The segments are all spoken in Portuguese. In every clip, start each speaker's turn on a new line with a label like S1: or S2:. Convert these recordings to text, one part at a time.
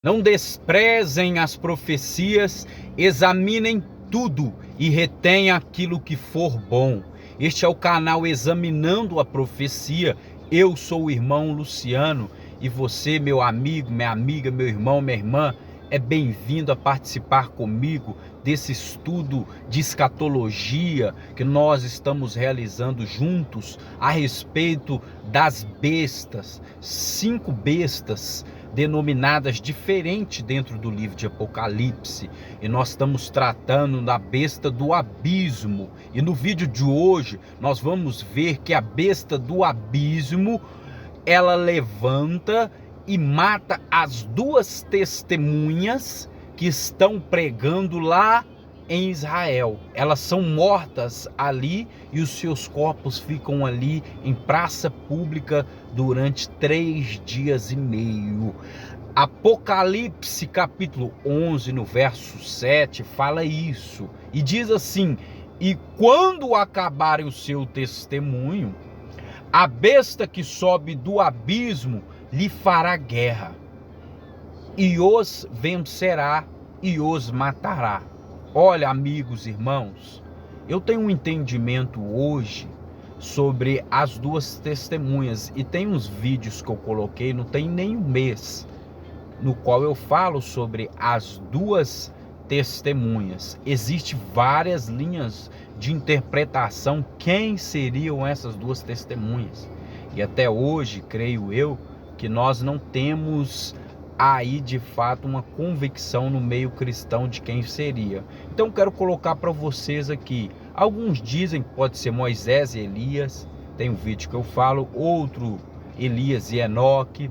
S1: Não desprezem as profecias, examinem tudo e retenham aquilo que for bom. Este é o canal Examinando a Profecia. Eu sou o irmão Luciano e você, meu amigo, minha amiga, meu irmão, minha irmã, é bem-vindo a participar comigo desse estudo de escatologia que nós estamos realizando juntos a respeito das bestas, 5 bestas denominadas diferente dentro do livro de Apocalipse, e nós estamos tratando da besta do abismo. E no vídeo de hoje nós vamos ver que a besta do abismo, ela levanta e mata as 2 testemunhas que estão pregando lá em Israel. Elas são mortas ali e os seus corpos ficam ali em praça pública durante 3 dias e meio. Apocalipse capítulo 11, no verso 7, fala isso. E diz assim: e quando acabarem o seu testemunho, a besta que sobe do abismo lhe fará guerra, e os vencerá e os matará. Olha, amigos, irmãos, eu tenho um entendimento hoje sobre as 2 testemunhas, e tem uns vídeos que eu coloquei, não tem nem um mês, no qual eu falo sobre as 2 testemunhas. Existem várias linhas de interpretação quem seriam essas 2 testemunhas, e até hoje, creio eu, que nós não temos aí de fato uma convicção no meio cristão de quem seria. Então quero colocar para vocês aqui. Alguns dizem que pode ser Moisés e Elias, tem um vídeo que eu falo, outro Elias e Enoque.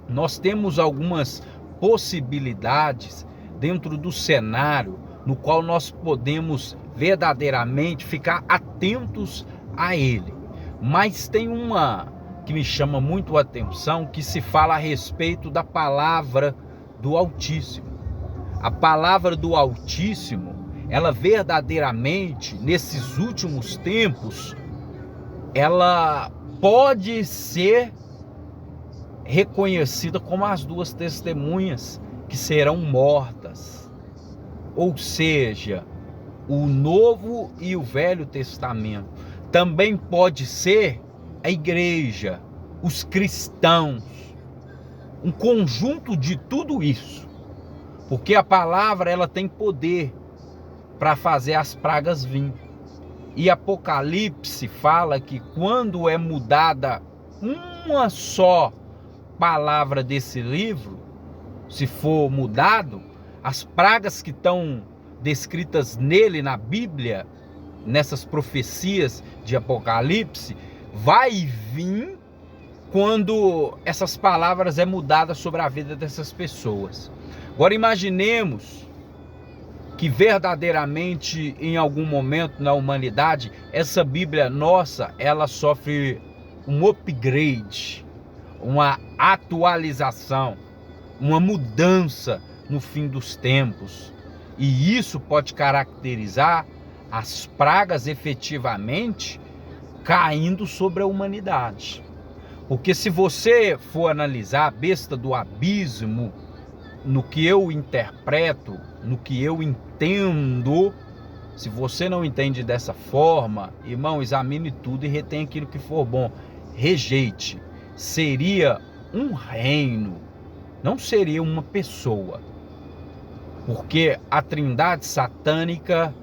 S1: Nós temos algumas possibilidades dentro do cenário no qual nós podemos verdadeiramente ficar atentos a ele. Mas tem uma que me chama muito a atenção, que se fala a respeito da palavra do Altíssimo. A palavra do Altíssimo, ela verdadeiramente, nesses últimos tempos, ela pode ser reconhecida como as 2 testemunhas que serão mortas. Ou seja, o Novo e o Velho Testamento. Também pode ser a igreja, os cristãos, um conjunto de tudo isso, porque a palavra ela tem poder para fazer as pragas vir. E Apocalipse fala que quando é mudada uma só palavra desse livro, se for mudado, as pragas que estão descritas nele, na Bíblia, nessas profecias de Apocalipse, vai vir quando essas palavras é mudadas sobre a vida dessas pessoas. Agora imaginemos que verdadeiramente em algum momento na humanidade essa Bíblia nossa, ela sofre um upgrade, uma atualização, uma mudança no fim dos tempos. E isso pode caracterizar as pragas efetivamente caindo sobre a humanidade. Porque se você for analisar a besta do abismo, no que eu interpreto, no que eu entendo, se você não entende dessa forma, irmão, examine tudo e retém aquilo que for bom. Rejeite. Seria um reino, não seria uma pessoa. Porque a trindade satânica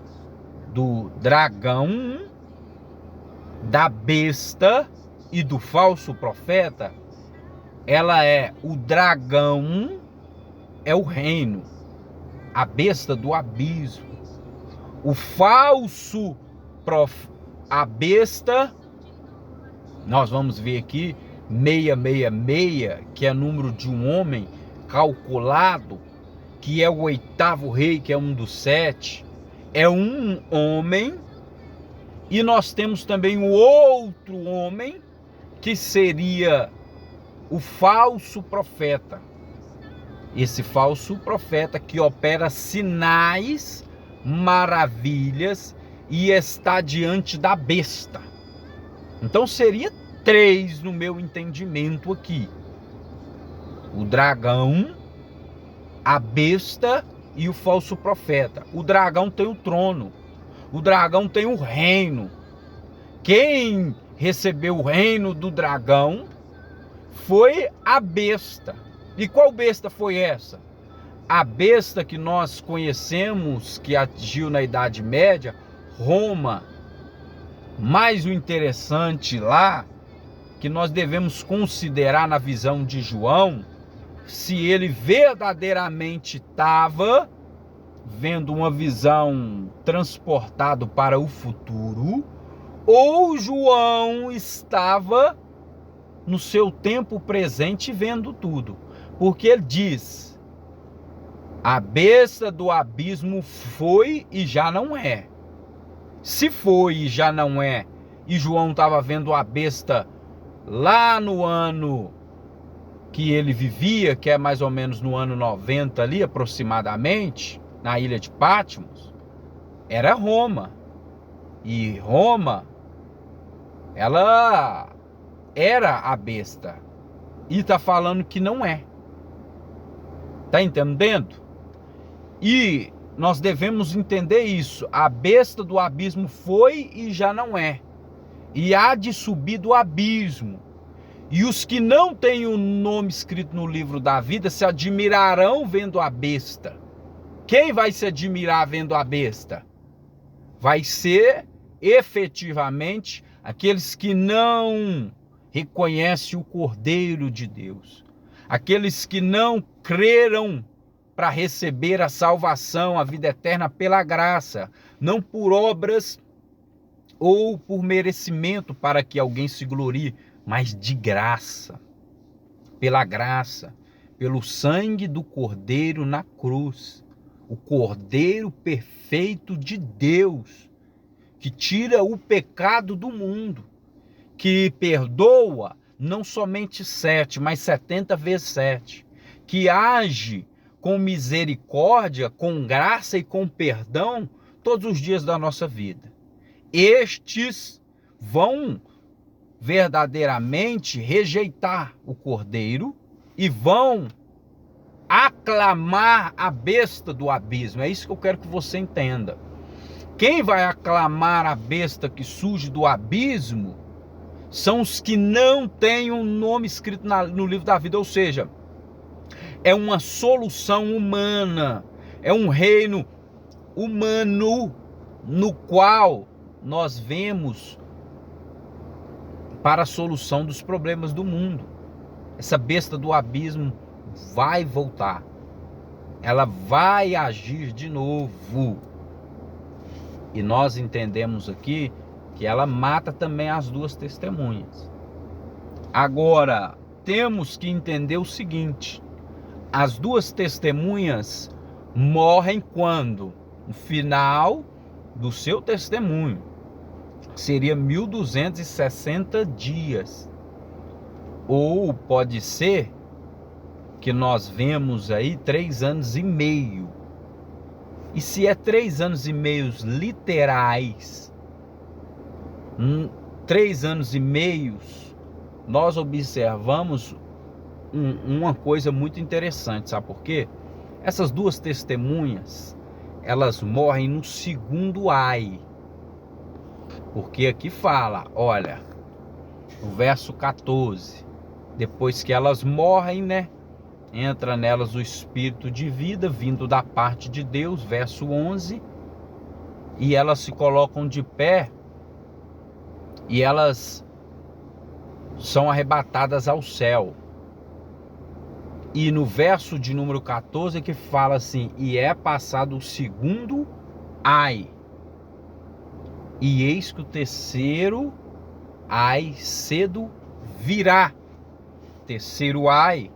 S1: do dragão, da besta e do falso profeta, ela é o dragão, é o reino, a besta do abismo, o falso a besta, nós vamos ver aqui 666, que é número de um homem calculado, que é o 8º rei, que é um dos 7, é um homem. E nós temos também o outro homem, que seria o falso profeta. Esse falso profeta que opera sinais, maravilhas e está diante da besta. Então seria 3 no meu entendimento aqui: o dragão, a besta e o falso profeta. O dragão tem o trono, o dragão tem o reino. Quem recebeu o reino do dragão foi a besta. E qual besta foi essa? A besta que nós conhecemos, que agiu na Idade Média, Roma. Mas o interessante lá, que nós devemos considerar na visão de João, se ele verdadeiramente estava vendo uma visão transportado para o futuro, ou João estava no seu tempo presente vendo tudo. Porque ele diz: a besta do abismo foi e já não é. Se foi e já não é, e João estava vendo a besta lá no ano que ele vivia, que é mais ou menos no ano 90 ali, aproximadamente, na ilha de Patmos, era Roma. E Roma, ela era a besta. E está falando que não é. Está entendendo? E nós devemos entender isso. A besta do abismo foi e já não é. E há de subir do abismo. E os que não têm o nome escrito no livro da vida se admirarão vendo a besta. Quem vai se admirar vendo a besta? Vai ser efetivamente aqueles que não reconhecem o Cordeiro de Deus. Aqueles que não creram para receber a salvação, a vida eterna pela graça, não por obras ou por merecimento para que alguém se glorie, mas de graça, pela graça, pelo sangue do Cordeiro na cruz, o Cordeiro perfeito de Deus, que tira o pecado do mundo, que perdoa não somente 7, mas 70 vezes 7, que age com misericórdia, com graça e com perdão todos os dias da nossa vida. Estes vão verdadeiramente rejeitar o Cordeiro e vão aclamar a besta do abismo. É isso que eu quero que você entenda. Quem vai aclamar a besta que surge do abismo são os que não têm um nome escrito no livro da vida, ou seja, é uma solução humana, é um reino humano no qual nós vemos para a solução dos problemas do mundo. Essa besta do abismo vai voltar, ela vai agir de novo. E nós entendemos aqui que ela mata também as duas testemunhas. Agora, temos que entender o seguinte: as duas testemunhas morrem quando? No final do seu testemunho. Seria 1260 dias. Ou pode ser que nós vemos aí 3 anos e meio. E se é 3 anos e meio literais, 3 anos e meio, nós observamos uma coisa muito interessante, sabe por quê? Essas duas testemunhas, elas morrem no segundo ai. Porque aqui fala, olha, o verso 14, depois que elas morrem, né? Entra nelas o espírito de vida vindo da parte de Deus, verso 11, e elas se colocam de pé e elas são arrebatadas ao céu. E no verso de número 14 que fala assim: e é passado o segundo ai, e eis que o terceiro ai cedo virá. Terceiro ai,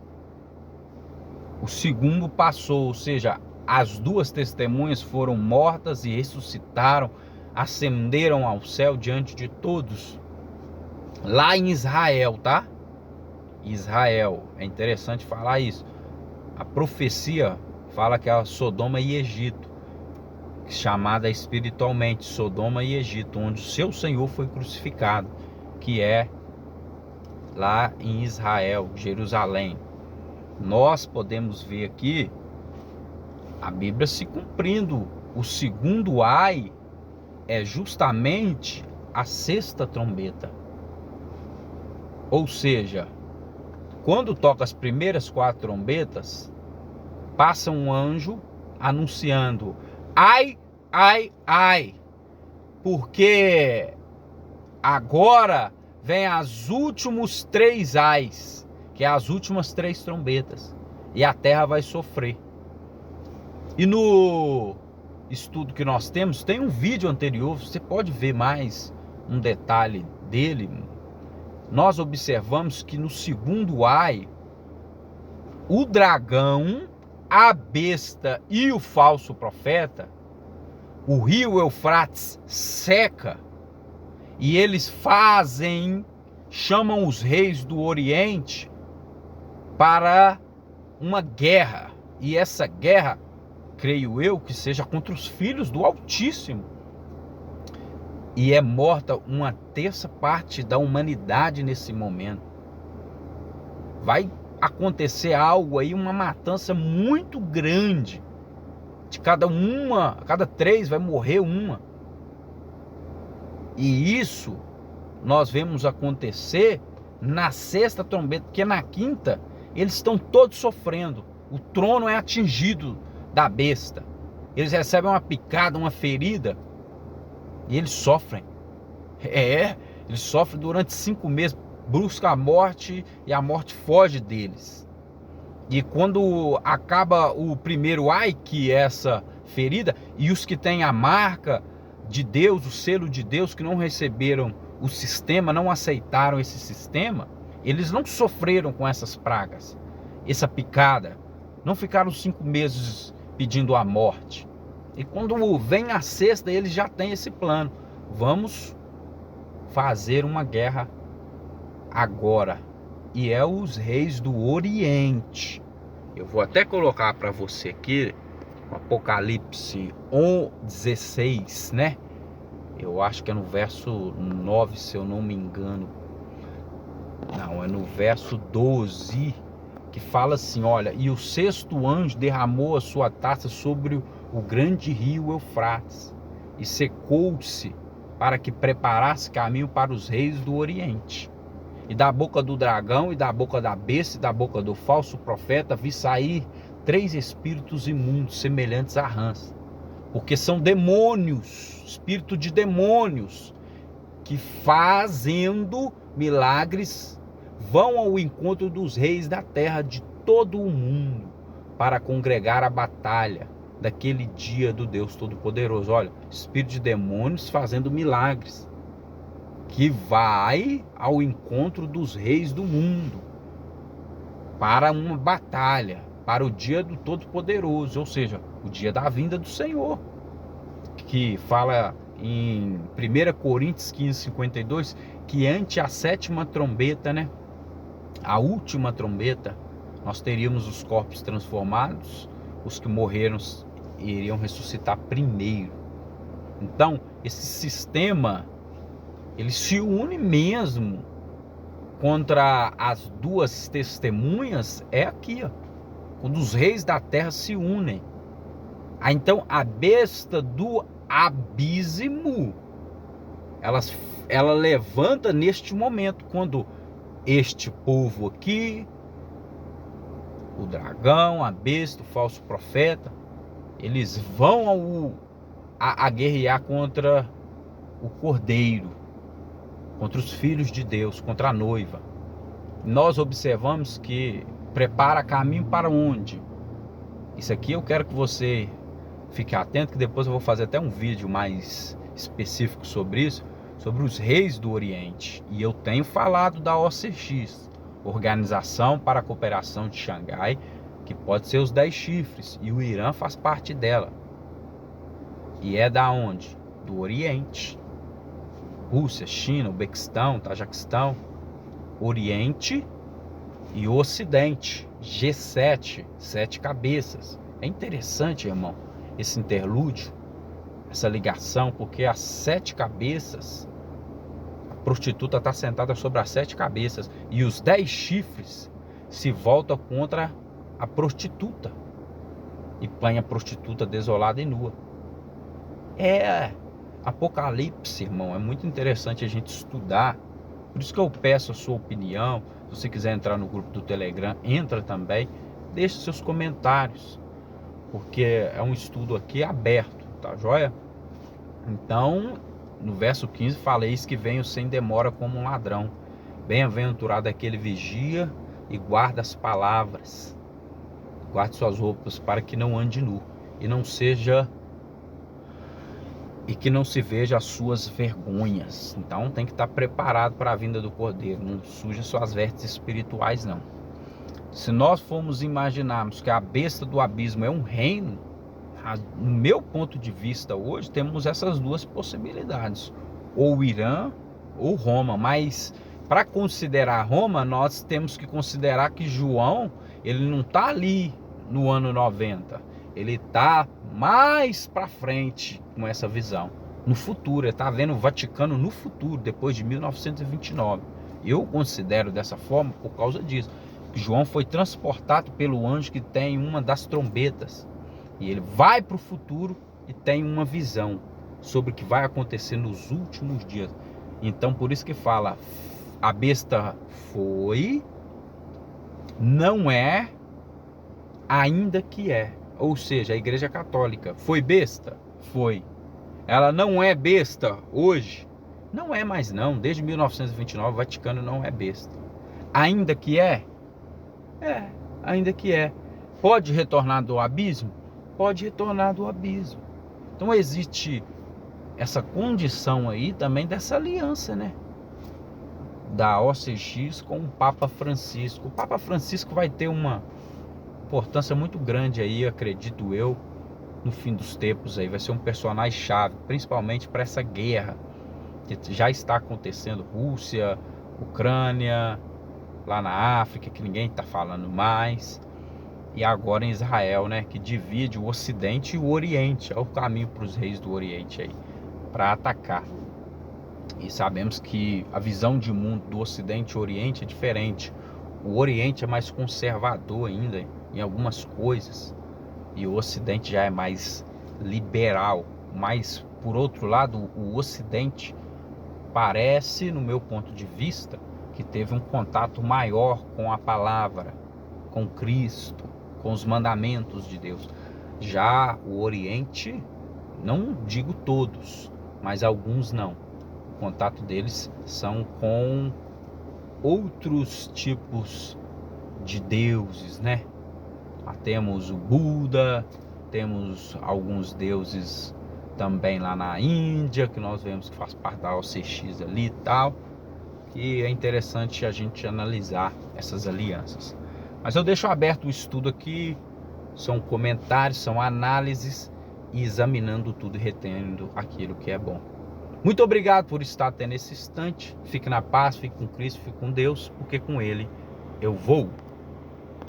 S1: o segundo passou, ou seja, as duas testemunhas foram mortas e ressuscitaram, ascenderam ao céu diante de todos, lá em Israel, tá? Israel, é interessante falar isso. A profecia fala que é Sodoma e Egito, chamada espiritualmente Sodoma e Egito, onde o seu Senhor foi crucificado, que é lá em Israel, Jerusalém. Nós podemos ver aqui a Bíblia se cumprindo. O segundo ai é justamente a sexta trombeta. Ou seja, quando toca as primeiras 4 trombetas, passa um anjo anunciando: ai, ai, ai, porque agora vem as últimos 3 ais, que é as últimas 3 trombetas, e a terra vai sofrer. E no estudo que nós temos, tem um vídeo anterior, você pode ver mais um detalhe dele. Nós observamos que no segundo ai, o dragão, a besta e o falso profeta, o rio Eufrates seca, e eles chamam os reis do Oriente para uma guerra. E essa guerra, creio eu, que seja contra os filhos do Altíssimo. E é morta uma terça parte da humanidade nesse momento. Vai acontecer algo aí, uma matança muito grande. De cada 3 vai morrer uma. E isso nós vemos acontecer na sexta trombeta, porque na quinta eles estão todos sofrendo. O trono é atingido da besta. Eles recebem uma picada, uma ferida, e eles sofrem. Eles sofrem durante 5 meses, buscam a morte e a morte foge deles. E quando acaba o primeiro ai, que é essa ferida, e os que têm a marca de Deus, o selo de Deus, que não receberam o sistema, não aceitaram esse sistema, eles não sofreram com essas pragas, essa picada, não ficaram 5 meses pedindo a morte. E quando vem a sexta, eles já têm esse plano: vamos fazer uma guerra agora. E é os reis do Oriente. Eu vou até colocar para você aqui Apocalipse 1:16, né? Eu acho que é no verso 9, se eu não me engano. Não, é no verso 12, que fala assim: olha, e o 6º anjo derramou a sua taça sobre o grande rio Eufrates, e secou-se, para que preparasse caminho para os reis do Oriente. E da boca do dragão, e da boca da besta, e da boca do falso profeta, vi sair 3 espíritos imundos, semelhantes a rãs. Porque são demônios, espírito de demônios, que fazendo milagres, vão ao encontro dos reis da terra de todo o mundo, para congregar a batalha daquele dia do Deus Todo-Poderoso. Olha, espírito de demônios fazendo milagres, que vai ao encontro dos reis do mundo para uma batalha, para o dia do Todo-Poderoso, ou seja, o dia da vinda do Senhor, que fala em 1 Coríntios 15:52, que ante a 7ª trombeta, né, a última trombeta, nós teríamos os corpos transformados, os que morreram iriam ressuscitar primeiro. Então, esse sistema, ele se une mesmo contra as 2 testemunhas, é aqui, ó, quando os reis da terra se unem. Então a besta do abismo, ela levanta neste momento, quando este povo aqui, o dragão, a besta, o falso profeta, eles vão a guerrear contra o cordeiro, contra os filhos de Deus, contra a noiva. Nós observamos que prepara caminho para onde? Isso aqui eu quero que você fique atento, que depois eu vou fazer até um vídeo mais específico sobre isso, sobre os reis do Oriente. E eu tenho falado da OCX, Organização para a Cooperação de Xangai, que pode ser os 10 chifres, e o Irã faz parte dela. E é da onde? Do Oriente. Rússia, China, Uzbequistão, Tajiquistão, Oriente e Ocidente. G7, 7 cabeças. É interessante, irmão, esse interlúdio, essa ligação, porque as 7 cabeças, a prostituta está sentada sobre as 7 cabeças, e os 10 chifres se voltam contra a prostituta. E acompanha a prostituta desolada e nua. É Apocalipse, irmão, é muito interessante a gente estudar. Por isso que eu peço a sua opinião. Se você quiser entrar no grupo do Telegram, entra também. Deixe seus comentários, porque é um estudo aqui aberto, tá joia? Então, no verso 15, falei: eis que venho sem demora como um ladrão. Bem-aventurado aquele vigia e guarda as palavras. Guarde suas roupas para que não ande nu e que não se veja as suas vergonhas. Então tem que estar preparado para a vinda do Cordeiro. Não suja suas vestes espirituais, não. Se nós formos imaginarmos que a besta do abismo é um reino, no meu ponto de vista hoje, temos essas duas possibilidades: ou Irã ou Roma. Mas para considerar Roma, nós temos que considerar que João, ele não está ali no ano 90. Ele está mais para frente com essa visão. No futuro, ele está vendo o Vaticano no futuro, depois de 1929. Eu considero dessa forma por causa disso. Que João foi transportado pelo anjo que tem uma das trombetas. E ele vai para o futuro e tem uma visão sobre o que vai acontecer nos últimos dias. Então por isso que fala: a besta foi, não é, ainda que é. Ou seja, a Igreja Católica foi besta? Foi. Ela não é besta hoje? Não é mais não. Desde 1929 o Vaticano não é besta. Ainda que é? É, ainda que é. Pode retornar do abismo? Pode retornar do abismo. Então existe essa condição aí também dessa aliança, né? Da OCX com o Papa Francisco. O Papa Francisco vai ter uma importância muito grande aí, acredito eu, no fim dos tempos aí. Vai ser um personagem chave, principalmente para essa guerra que já está acontecendo, Rússia, Ucrânia, lá na África, que ninguém está falando mais, e agora em Israel, né, que divide o Ocidente e o Oriente. É o caminho para os reis do Oriente aí, para atacar. E sabemos que a visão de mundo do Ocidente e Oriente é diferente. O Oriente é mais conservador ainda em algumas coisas, e o Ocidente já é mais liberal. Mas, por outro lado, o Ocidente parece, no meu ponto de vista, que teve um contato maior com a palavra, com Cristo, com os mandamentos de Deus. Já o Oriente, não digo todos, mas alguns não. O contato deles são com outros tipos de deuses, né? Temos o Buda, temos alguns deuses também lá na Índia, que nós vemos que faz parte da OCX ali e tal. E é interessante a gente analisar essas alianças. Mas eu deixo aberto o estudo aqui, são comentários, são análises, e examinando tudo e retendo aquilo que é bom. Muito obrigado por estar até nesse instante. Fique na paz, fique com Cristo, fique com Deus, porque com Ele eu vou.